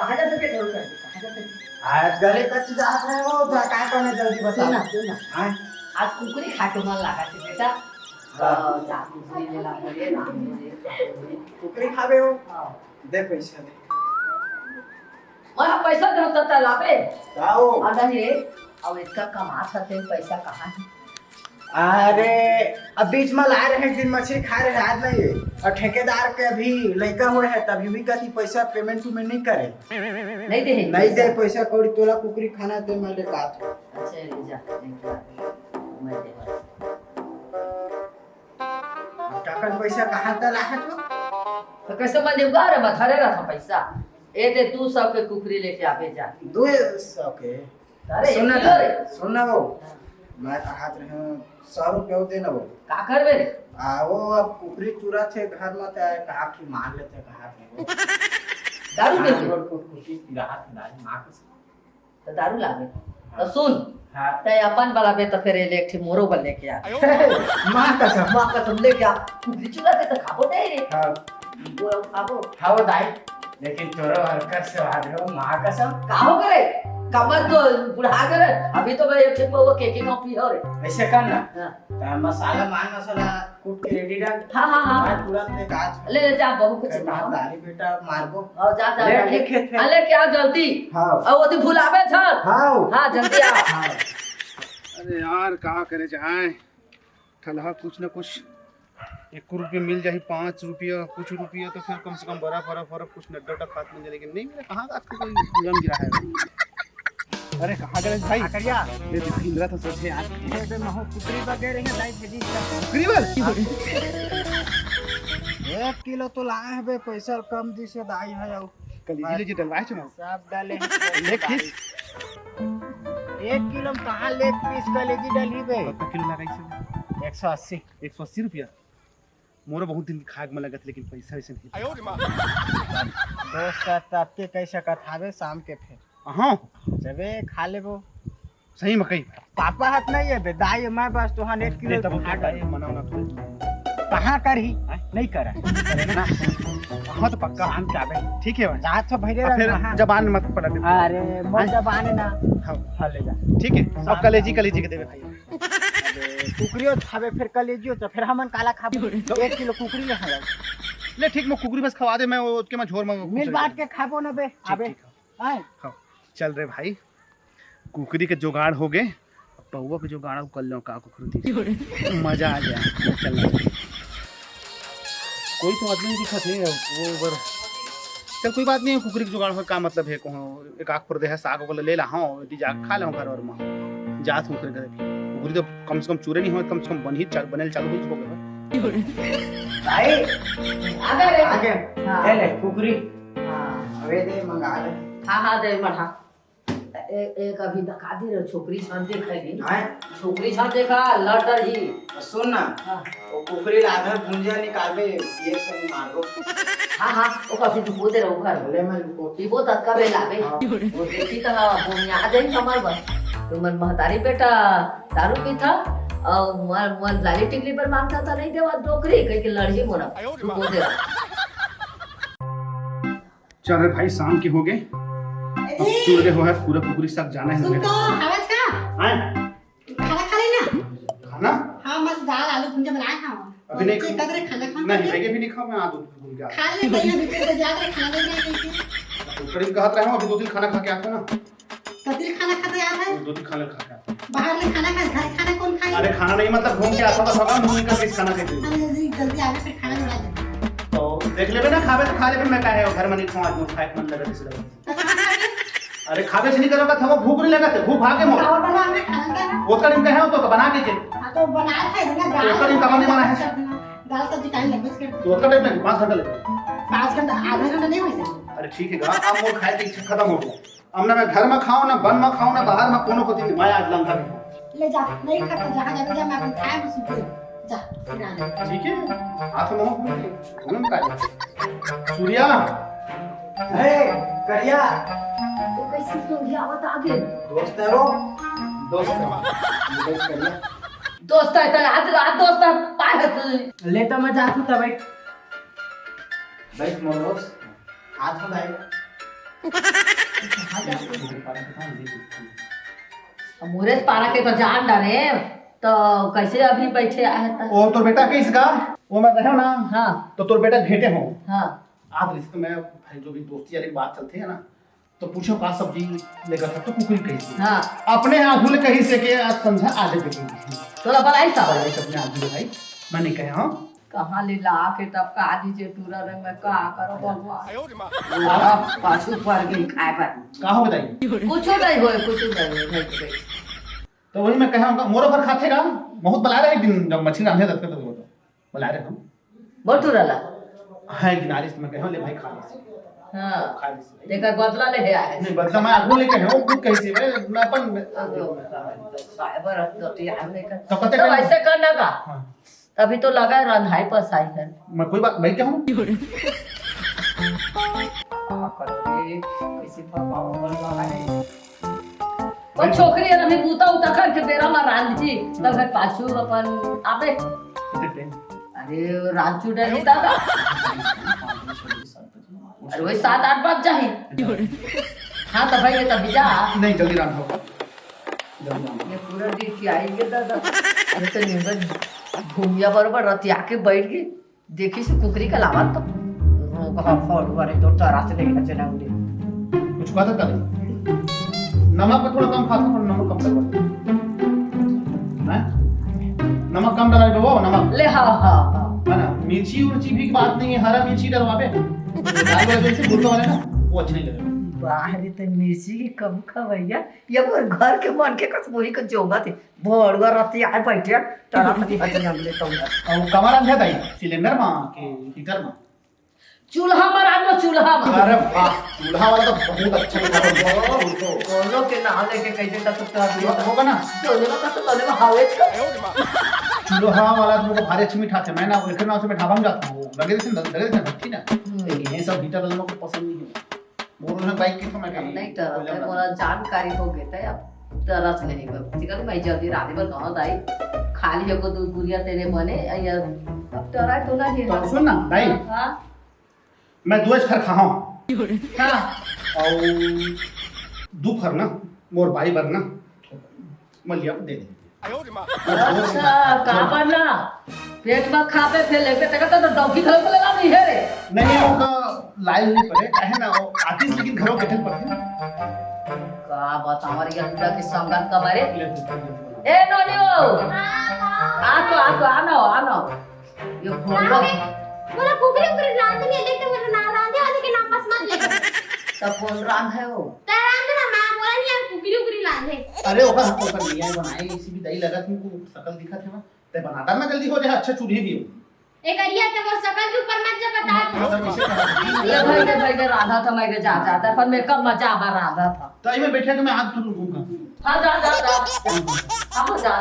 कहाँ जाते थे ढोल कर कहाँ जाते थे? आज गले कच्च जात रहे हो तो काय करना जल्दी बता सुन हाँ आज कुकुरी खाटू मन लगा थे बेटा जा कुकुरी ले ला बोले ना बोले कुकरी खावे हो हाँ दे पैसा दे मैं पैसा दे तो लावे आओ अरे रे अब इसका कमा सकते पैसा कहाँ है अरे अब बीच में ला रहे हैं दिन मछली खा रहे हैं आज नहीं और ठेकेदार के अभी लड़का हुए है तभी भी कभी पैसा पेमेंट नहीं करे नहीं दे पैसा कौड़ी तोला कुकरी खाना दे मैं ले काट अच्छा ले जा मैं दे टकन पैसा कहाँ तक लाया तो कैसे मैं देगा रे मैं धरे रहा था पैसा ए दे तू सब के कुकरी लेके आवे जा 200 के अरे सुनना वो मैं कहा रहे 100 रुपया दे ना वो का करबे रे वो अब कुकरी चूरा थे घर में तो कहा कि मान लेते कहा थे दारू दे कुकरी राहत नहीं मां के तो दारू लावे तो सुन हां ते अपन वाला बे तो फिर ले एक मोरो बल लेके आ मां का सब लेके आ कुकरी चूरा के तो खाबो दे रे हां वो खाबो हां दाई लेकिन तोरो हरकत से आ रहे हो मां का सब का हो करे कमर तो बुढ़ा गए अभी तो मैं एक वो केके कॉपी हो रे ऐसे करना हां तो मसाला मसाला कूट के रेडी रख हां मैं तुरंत में काट ले जा बहू कुछ दारी बेटा मारबो और जा ले ठीक है ले के आ जल्दी हां और वो भुलावे छ हां हां जल्दी आ अरे यार कहाँ करे जाए ठलहा कुछ न कुछ 1 रुपये मिल जाए 5 रुपया कुछ रुपया तो फिर कम से कम बड़ा फरा कुछ नड्डा खात मिल जाए लेकिन नहीं मिले कहाँ आपको कोई नियम गिरा है अरे कहाँ गए भाई करिया ये तो इंद्रा तो सोचे यार ये तो महो कुकरी वगैरह है दाई भेजी करीबन 1 किलो तो लाए हैं बे पैसा कम दी से दाई है आओ कलीजी ले डलवाए छ सब डाले लेग पीस 1 किलो में कहां लेग पीस कलेजी डाली बे कितना किलो लगा इसे 180 180 रुपया मोरे बहुत दिन खाग में लगत लेकिन पैसा वैसे नहीं दोस्त का तबके कैसे कथावे शाम के फिर हां जबे खा लेबो सही मकई पापा हाथ नहीं है बे दाई मैं बस तो 1 किलो तब मना कहां करही नहीं करे ना हाँ तो पक्का शाम के आवे ठीक है भाई जात सब भइले फिर रह जबान मत पड़ा दे अरे मोर जबान ना हाँ खा ले जा ठीक है अब कलेजी के देवे भाई कुकरियो खावे फिर कलेजियो तो फिर हमन काला खाबो 1 किलो कुकरी ले खावे ले ठीक मैं कुकरी बस खवा दे मैं उसके मैं झोर में मिल बांट के खाबो ना बे आबे आए हाँ चल रे भाई कुकरी के जुगाड़ हो गए पौवा के जुगाड़ कर लो का कुकरी मजा आ गया चलना कोई तो आदमी दिखत है वो ऊपर चल कोई बात नहीं कुकरी के जुगाड़ हो का मतलब है कहो एक आख पर दे है साग को ले ला हां दी जा खा ले घर और में जात हूं कर कुकरी तो कम से कम चूरे नहीं हो कम से कम बनल चालू हो गए भाई आगे रे आगे हां ले ले कुकरी हां अबे दे मंगा ले हां दे मठा एक अभी धक्का दे रे छोकरी छान देखेगी हां छोकरी छान देखा लटर ही सुन ना वो कुकरी लाधर भुंजिया निकालबे ये सब मारो हां वो कभी धो दे रहो घर ले मैं कोटी वो तत्का बे लावे वो देखी तो भूमिया आ जाए कमर बस तो मन महतारी बेटा दारू पीता और मन लाली टिकली पर मांगता था नहीं देवा नौकरी कहीं के लड़ही मोना तू को दे चल रे भाई शाम के हो गए अब चूरे हो है पूरा कुकरी सब जाना है सुन तो आवाज का आए खाना खा लेना खाना हाँ मस्त दाल आलू भुंजा बनाया खाओ अभी नहीं एक कदर खाना खा नहीं बेगे भी नहीं खाओ मैं आ दो भूल गया खा ले भैया भीतर से जाकर खाना ले जाए तो करीब कहत रहे हो अभी 2 दिन खाना खा के आते ना कतिल खाना खाते याद है 2 दिन खाना खा के आते बाहर में खाना खा घर खाना कौन खाए अरे खाना नहीं मतलब घूम के आता था सगा मुंह का किस खाना खाते जल्दी जल्दी आवे फिर खाना बना दे तो देख लेबे ना खावे तो खा लेबे मैं काहे घर में नहीं खाऊं आज खाए मन लगा इसलिए अरे खावे से नहीं करोगा था वो भूख नहीं लगा थे भूख भागे मोर और बना हमें खाना का वो करीम कहे हो तो बना दीजिए हां तो बना था ना दाल तो करीम कब नहीं बना है दाल सब्जी टाइम लगे इसके तो करीब में 5 घंटे लगे 5 घंटा आधा घंटा नहीं होई सके अरे ठीक है गा अब मोर खाए की इच्छा खत्म हो गया अब ना मैं घर में खाऊं ना बन में खाऊं ना बाहर में कोनो को दिन मैं आज लंघा ले जा नहीं खाता जहां जाके जा मैं अपन खाए बस जा फिर आना ठीक है हाथ में हो खाना का सूर्या हे करिया तो कैसे सुन गया बता आगे दोस्त है वो दोस्त है करिया दोस्त है तेरा आज रात दोस्त है पाए तू ले तो मैं जात हूं तब बैठ मोर दोस्त हाथ में भाई मुरेश पारा के तो जान डाले तो कैसे अभी बैठे आए ता? ओ तोर बेटा के इसका वो मैं रहे ना। हाँ तो तोर बेटा भेटे हो। हाँ आप रिश्ते में भाई जो भी दोस्ती यारी बात चलती है ना, तो पूछो का सब्जी लेकर था तो कुकरी कही से। हाँ अपने आगुल कही से के आज समझा आगे देखेंगे। तोला बनाई सा भाई अपने आगुल भाई मैं नहीं कहे हाँ कहाँ ले ला के तब का दीजिए टूरा रे मैं का करो भगवान पाछू पर के खाए पर का हो बताइए। कुछ नहीं होए कुछ नहीं होए। तो वही मैं कहा मोरो पर खाते का बहुत बुला रहे एक दिन जब मछली रांधे तक तो बुला रहे हम बहुत टूरला है किनारे से मैं कहा ले भाई खा ले। हाँ खा ले देखा बदला ले आए नहीं बदला मैं आगुल लेके है वो खुद कैसे मैं अपन साइबर तो हमने तो पता तो ऐसे करना का हाँ तभी तो लगा रंधाई पर साई है मैं कोई बात भाई क्या हूँ वो छोकरी है अभी बूता उता करके बेरा में रांध जी तब है पाछू अपन आबे अरे रांचू डली दादा अरे वही 7-8 बज जाही हाँ तो भाई ये तभी जा नहीं जल्दी रांधो ये पूरा दिन की आई के दादा अरे तो नींद घूमिया बरोबर रतिया के बैठ गई देखी से कुकरी का लावा तो कहा फोड़ वाले तो तारा से देखना चला उड़े कुछ बात कर नमक पर थोड़ा कम खाता पर नमक कम कर हैं नमक कम डाल दो नमक ले हाँ हाँ हाँ है ना मिर्ची उर्ची भी बात नहीं है हरा मिर्ची डलवावे दाल वाले से भुट्टा वाले ना वो अच्छे नहीं लगेगा बाहर तो मिर्ची की कम खवैया ये मोर घर के मन के कस मोही को जोगा थे भोरवा रतिया आए बैठे तारा फटी हजन हमले तो और कमरा में था सिलेंडर में के हीटर में चूल्हा में रानो चूल्हा में अरे वाह चूल्हा वाला तो बहुत अच्छा लगा उनको कोनो के नाम लेके कैसे तक तो होगा ना दोनों का तो तले में हावेज का चूल्हा वाला तुमको भारी अच्छी मीठा थे मैं ना लेकर ना उसमें ढाबा में जाता हूँ लगे थे ठीक ना लेकिन ये सब हीटर वालों को पसंद नहीं है वो उन्हें बाइक की तो मैं नहीं तो मोरा जानकारी हो गई था अब तरस नहीं कर ठीक मैं जल्दी रात भर कहां दाई खाली जगह दूध गुड़िया तेरे बने या अब तोरा तो ना ही तो सुन ना भाई हां मैं 2 फर खाऊं हां और 2 फर ना मोर भाई भरना मैं लिया दे दे अच्छा का बनना पेट में खावे फिर लेके तक तो डॉगी घर को लगा नहीं है रे नहीं वो का लाइव नहीं पड़े काहे ना वो आर्टिस्ट लेकिन घरों बैठे पड़े का बताओ रे अंडा के संगत का मारे ए नोनियो आनो ये फोन बोला कुकरी कुकरी रांध नहीं लेके मेरे ना रांधे वाले के नाम बस मत ले तब कौन रांध है वो ते रांध ना मां बोला नहीं कुकरी कुकरी रांधे अरे ओकर हमको कर लिया है बनाए इसी भी दही लगा तुमको शकल दिखा थे ते बनाता ना जल्दी हो जाए अच्छा चूल्ही भी हो एक अरिया के वो शकल के ऊपर मत जा बता ये भाई के राधा था मैं के जाता था पर मैं कब मजा आ राधा था तो आई में बैठे तो मैं हाथ धो लूंगा हां जा अब जा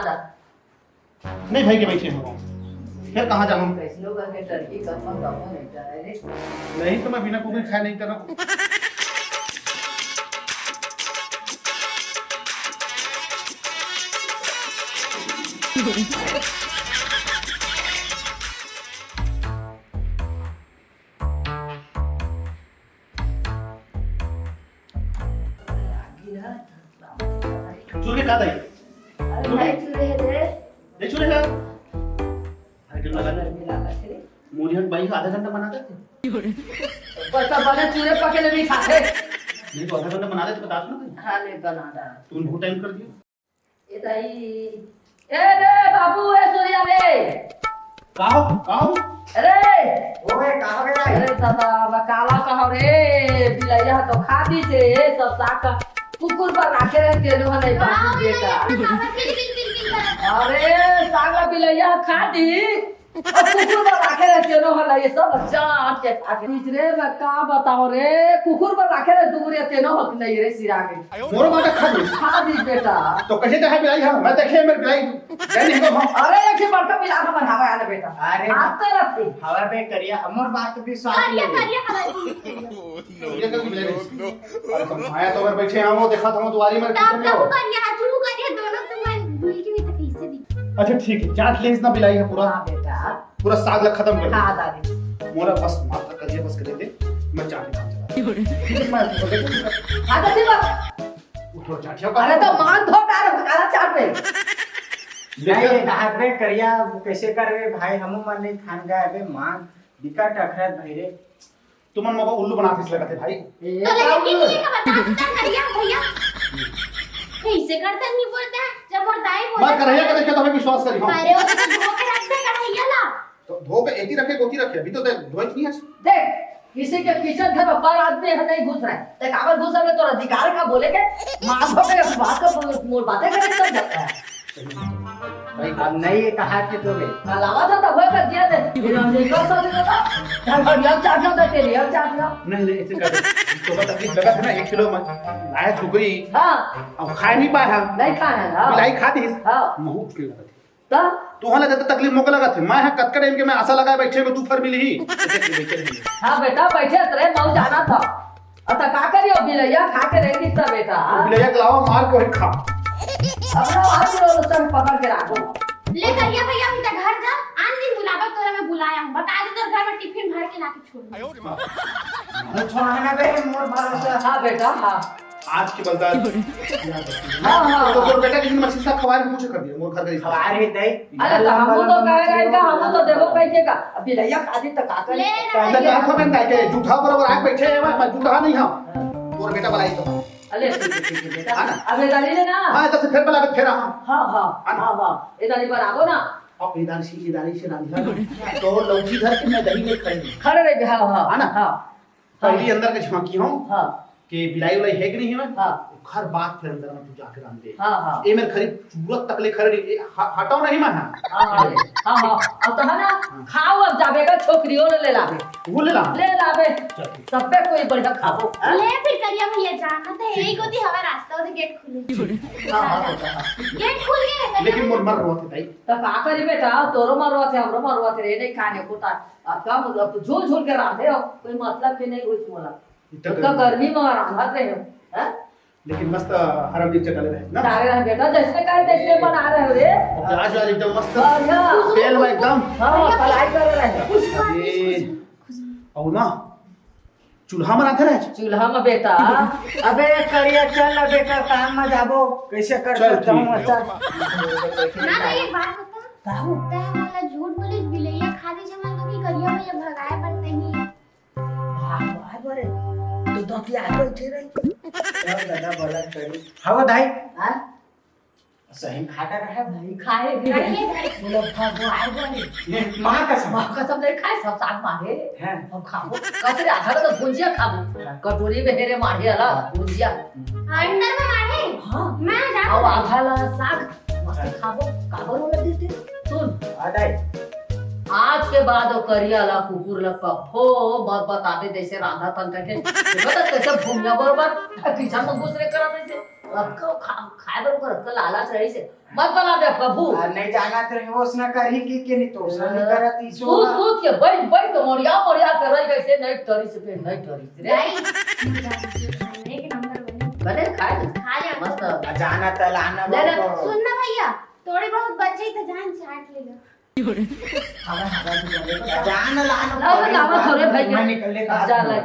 नहीं भाई के बैठे हो फिर कहां जाऊं कैसे लोग के टर्की कम नहीं जा रे नहीं तो मैं बिना कुकरी खाए नहीं कर रहा चूल्हे का दही नहीं चूल्हे रे ये चूल्हे का मुझे भाई आधा घंटा बनाते थे पता बने चूल्हे पके नहीं खाते नहीं तो आधा घंटा बना देते बता दो ना हां ले बना दा तूने बहुत टाइम कर दिया ये दाई ए रे बाबू ए सूर्या रे काहो अरे ओए कहां गया अरे दादा मैं काला कहो रे बिलैया तो खा दी से सब साग का कुकुर पर रखे रे तेलू नहीं बाबू बेटा अरे साग बिलैया खा दी और कुकुर पर रखे रे तेलू हला ये सब जाट के खाके तीसरे में का बताओ रे कुकुर पर रखे रे दूर तेनो हक नहीं रे सिरा के मोरो माता खा दी बेटा तो कैसे चाहे बिलाई हां मैं देखे मेरे बिलाई कहने को हम अरे एक ही बड़का मिला के बढ़ावा आले बेटा अरे आते रहते हवा पे करिया हमर बात भी स्वाद करिया ले करिया ये कर बिलाई अरे तुम आया तो अगर बैठे हम वो देखा था दुआरी में तब तब करिया चू करिया दोनों तुम भूल के भी तो कैसे दी अच्छा ठीक है चाट ले इतना बिलाई है पूरा हां बेटा पूरा साग लग खत्म कर खा दादी मोरा बस माता करिए बस कर दे मैं चाट खा हाँ तो ठीक है। उठो चाट अरे तो मान धो डाल काला चाट में। नहीं हाथ में करिया कैसे करवे भाई हम मन नहीं खान गए अबे मां बिका टखरत भाई रे तुमन मोको उल्लू बनाते इसलिए कहते भाई तो लेकिन ये का बता करिया भैया कैसे करते नहीं बोलते जब बोलताई बोल मैं करैया के देखे तो हमें विश्वास करी हां अरे वो तो धो के रख दे कढ़ैया ला तो धो के एती रखे गोती रखे अभी तो धोइत नहीं है देख किसी के किचन घर में पर आदमी है नहीं घुस रहा है। ते काबर घुस रहा है तो अधिकार का बोले के मां पे बात का मोर बातें करे सब जाता है। भाई अब नहीं कहा थे तो बे लावा था तब कर दिया दे फिर हम नहीं कर सकते था चल बढ़िया चाट लो तेरे लिए चाट लो। नहीं ऐसे कर तो बता तकलीफ लगा था ना 1 किलो में लाया छुकरी हां अब खा नहीं पाया नहीं खाना हां मिलाई खा दी हां महू के लगा थी तो तो हला जब तकलीफ मोके लगा थे मैं कटकट इनके मैं आशा लगाए बैठे में तू फर मिली ही हां बेटा बैठे तेरे मऊ जाना था अब का करियो बिलैया खा के रहेगी तब बेटा बिलैया के लावा मार के वही खा अपना हाथ में उस समय पकड़ के रखो। ले करिया भैया हम तो घर जा आन दिन बुलावा तोरा मैं बुलाया हूं बता दे तो घर में टिफिन भर के लाके छोड़ मैं छोड़ना बे मोर भरोसा हां बेटा हां आज की बलदा हां तो तोर बेटा किसी ने मछली साहब खवाए पूछे कर दिया मोर घर का हिसाब अरे दई अरे तो हम तो कह रहे हैं हम तो देखो कैसे का अब बिलैया खादी तो का करे ले पहले का खो में के झूठा बराबर आके बैठे हैं मैं झूठा नहीं हूं तोर बेटा बुलाई तो अरे ठीक बेटा अब ये डाली ले ना हां तो फिर बुला के फिर हां हां ये डाली पर आगो ना अब इदारी से रांधिया तो लौकी धर के मैं दही में खड़े रहे हां है ना हां पहली अंदर के झांकी हूं हां कि बिलाई वाली है कि नहीं है हां हर बात फिर अंदर में तू जाके डाल दे हां ए मेरे खरीद सूरत तक ले खरीद हटाओ नहीं मैं हां अब तो है ना खाओ अब जाबेगा छोकरियों ले लावे वो ले ला सब पे कोई बढ़िया खाओ ले फिर करिया भैया जाना तो यही को थी हवा रास्ता उधर गेट खुले हां गेट खुल गए लेकिन मोर मर रोते भाई तो का करी बेटा तोरो मारवा थे हमरो मारवा थे रे नहीं खाने को ता का मतलब तू झूल झूल के राधे हो कोई मतलब के नहीं कुछ बोला तो गर्मी में राधत रहे हो हैं लेकिन मस्त हरा मिर्च डाले रहे ना डाले रहे बेटा जैसे कहे तैसे बना रहे हो रे प्याज वाली एकदम मस्त बढ़िया तेल में एकदम हां पलाई कर रहे ये और ना चूल्हा में रखे रहे चूल्हा में बेटा अबे करिया चल अबे का काम में जाबो कैसे कर चल, सकता हूं ठीक अच्छा ना तो एक बात बता होता है वाला झूठ बोले बिलैया खा दे जमा तो कि करिया भैया भगाए पर नहीं हां बरे तो दतिया बैठे रही चल दादा बोला करी हवा दाई हां सही खाता रहा नहीं खाए भी खाइए भाई बोलो भगवान बोले ये मां कसम मां कसम नहीं खाए सब साग मारे हैं हम खाबो कसरे आधा तो भुजिया खाबो कटोरी में हेरे मारे अला भुजिया अंदर में मारे हां मैं जा और आधा ला साग मस्त खाबो काबर वाला देते सुन दाई आज के बाद वो करिया ला कुकुर ला कहो मत बताते जैसे राधा तन के बता कैसे भूमिया बरोबर किचन में घुस रे करा जैसे रखो खाए बरोबर रख लालच रही से मत बना बे प्रभु नहीं जाना तो होश ना करी कि नहीं तो उसने नहीं करत इसो तू तू के बैठ तो मोरिया कर रही कैसे नहीं टरी से फिर नहीं टरी रे भाई एक नंबर बने खाए खा ले मस्त जाना तलाना ले ले, सुन ना भैया थोड़े बहुत बचे तो जान चाट लेगा खाना जान लाना ना थोड़े भाई मैं निकले जा ले